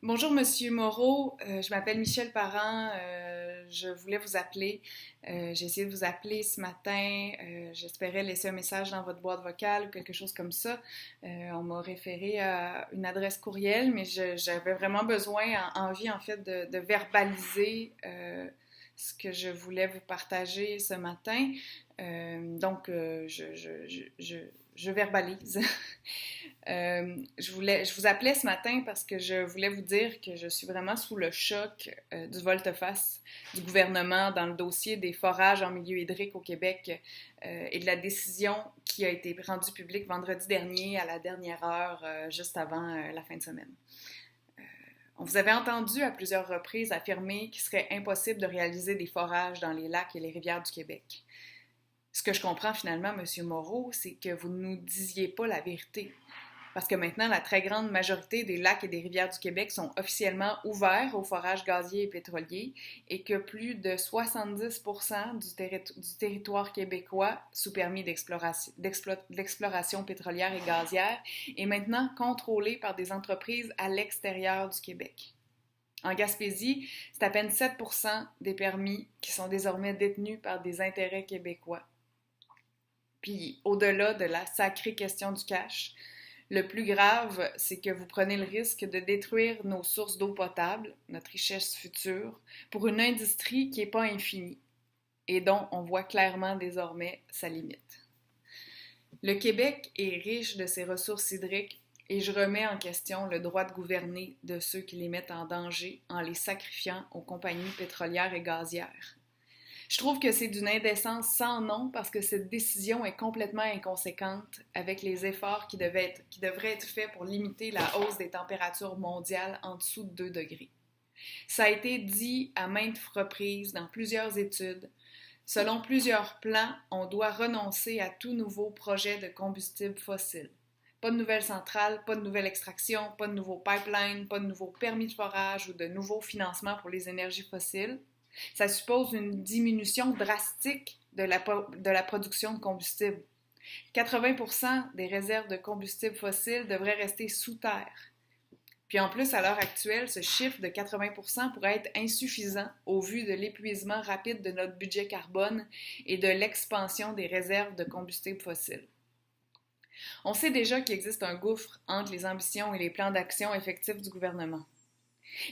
Bonjour Monsieur Moreau. Je m'appelle Michel Parent. Je voulais vous appeler. J'ai essayé de vous appeler ce matin. J'espérais laisser un message dans votre boîte vocale ou quelque chose comme ça. On m'a référé à une adresse courriel, mais j'avais vraiment besoin, envie en fait, de verbaliser ce que je voulais vous partager ce matin. Je verbalise. Je vous appelais ce matin parce que je voulais vous dire que je suis vraiment sous le choc du volte-face du gouvernement dans le dossier des forages en milieu hydrique au Québec et de la décision qui a été rendue publique vendredi dernier à la dernière heure, juste avant la fin de semaine. On vous avait entendu à plusieurs reprises affirmer qu'il serait impossible de réaliser des forages dans les lacs et les rivières du Québec. Ce que je comprends finalement, M. Moreau, c'est que vous ne nous disiez pas la vérité. Parce que maintenant, la très grande majorité des lacs et des rivières du Québec sont officiellement ouverts aux forages gaziers et pétroliers et que plus de 70% du territoire québécois sous permis d'exploration pétrolière et gazière est maintenant contrôlé par des entreprises à l'extérieur du Québec. En Gaspésie, c'est à peine 7% des permis qui sont désormais détenus par des intérêts québécois. Puis, au-delà de la sacrée question du cash, le plus grave, c'est que vous prenez le risque de détruire nos sources d'eau potable, notre richesse future, pour une industrie qui n'est pas infinie et dont on voit clairement désormais sa limite. Le Québec est riche de ses ressources hydriques et je remets en question le droit de gouverner de ceux qui les mettent en danger en les sacrifiant aux compagnies pétrolières et gazières. Je trouve que c'est d'une indécence sans nom parce que cette décision est complètement inconséquente avec les efforts qui devraient être faits pour limiter la hausse des températures mondiales en dessous de 2 degrés. Ça a été dit à maintes reprises dans plusieurs études. Selon plusieurs plans, on doit renoncer à tout nouveau projet de combustible fossile. Pas de nouvelles centrales, pas de nouvelle extraction, pas de nouveaux pipelines, pas de nouveaux permis de forage ou de nouveaux financements pour les énergies fossiles. Ça suppose une diminution drastique de la production de combustible. 80% des réserves de combustible fossile devraient rester sous terre. Puis en plus, à l'heure actuelle, ce chiffre de 80% pourrait être insuffisant au vu de l'épuisement rapide de notre budget carbone et de l'expansion des réserves de combustible fossile. On sait déjà qu'il existe un gouffre entre les ambitions et les plans d'action effectifs du gouvernement.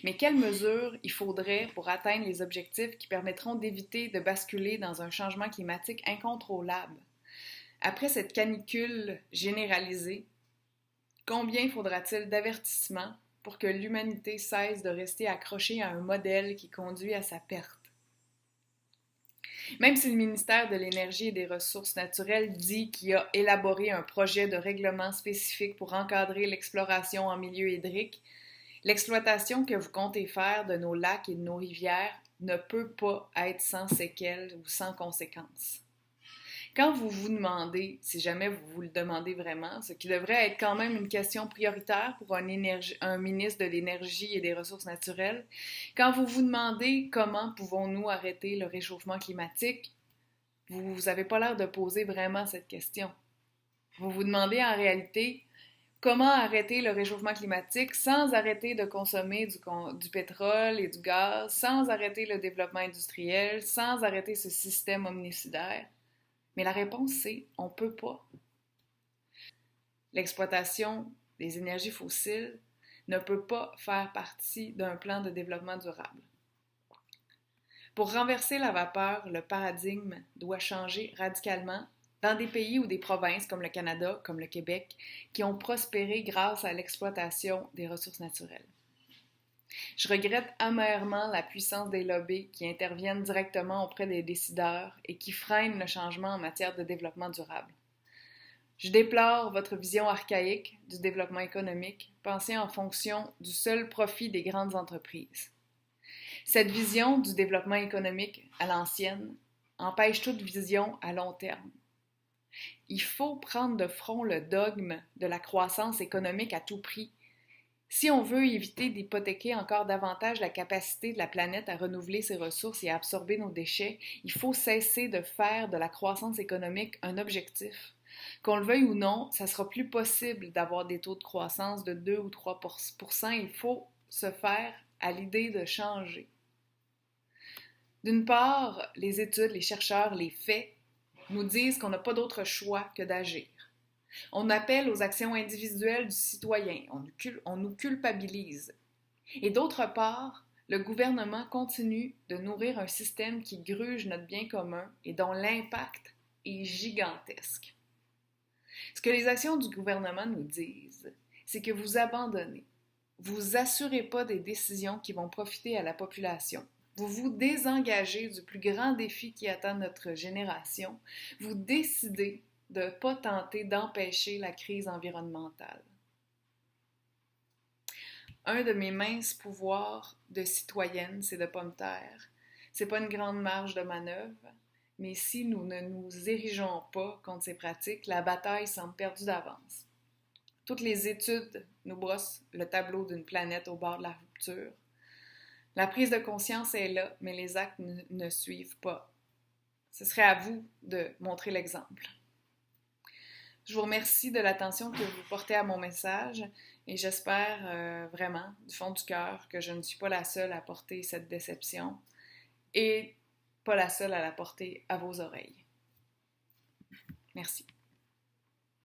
Mais quelles mesures il faudrait pour atteindre les objectifs qui permettront d'éviter de basculer dans un changement climatique incontrôlable? Après cette canicule généralisée, combien faudra-t-il d'avertissements pour que l'humanité cesse de rester accrochée à un modèle qui conduit à sa perte? Même si le ministère de l'Énergie et des Ressources naturelles dit qu'il a élaboré un projet de règlement spécifique pour encadrer l'exploration en milieu hydrique, l'exploitation que vous comptez faire de nos lacs et de nos rivières ne peut pas être sans séquelles ou sans conséquences. Quand vous vous demandez, si jamais vous vous le demandez vraiment, ce qui devrait être quand même une question prioritaire pour un ministre de l'Énergie et des Ressources naturelles, quand vous vous demandez comment pouvons-nous arrêter le réchauffement climatique, vous n'avez pas l'air de poser vraiment cette question. Vous vous demandez en réalité comment arrêter le réchauffement climatique sans arrêter de consommer du pétrole et du gaz, sans arrêter le développement industriel, sans arrêter ce système omnicidaire? Mais la réponse, c'est on ne peut pas. L'exploitation des énergies fossiles ne peut pas faire partie d'un plan de développement durable. Pour renverser la vapeur, le paradigme doit changer radicalement dans des pays ou des provinces comme le Canada, comme le Québec, qui ont prospéré grâce à l'exploitation des ressources naturelles. Je regrette amèrement la puissance des lobbies qui interviennent directement auprès des décideurs et qui freinent le changement en matière de développement durable. Je déplore votre vision archaïque du développement économique, pensée en fonction du seul profit des grandes entreprises. Cette vision du développement économique à l'ancienne empêche toute vision à long terme. Il faut prendre de front le dogme de la croissance économique à tout prix. Si on veut éviter d'hypothéquer encore davantage la capacité de la planète à renouveler ses ressources et à absorber nos déchets, il faut cesser de faire de la croissance économique un objectif. Qu'on le veuille ou non, ça sera plus possible d'avoir des taux de croissance de 2 ou 3 %. Il faut se faire à l'idée de changer. D'une part, les études, les chercheurs, les faits nous disent qu'on n'a pas d'autre choix que d'agir. On appelle aux actions individuelles du citoyen, on nous culpabilise. Et d'autre part, le gouvernement continue de nourrir un système qui gruge notre bien commun et dont l'impact est gigantesque. Ce que les actions du gouvernement nous disent, c'est que vous abandonnez. Vous ne vous assurez pas des décisions qui vont profiter à la population. Vous vous désengagez du plus grand défi qui attend notre génération. Vous décidez de ne pas tenter d'empêcher la crise environnementale. Un de mes minces pouvoirs de citoyenne, c'est de ne pas me taire. C'est pas une grande marge de manœuvre, mais si nous ne nous érigeons pas contre ces pratiques, la bataille semble perdue d'avance. Toutes les études nous brossent le tableau d'une planète au bord de la rupture. La prise de conscience est là, mais les actes ne suivent pas. Ce serait à vous de montrer l'exemple. Je vous remercie de l'attention que vous portez à mon message et j'espère vraiment, du fond du cœur, que je ne suis pas la seule à porter cette déception et pas la seule à la porter à vos oreilles. Merci.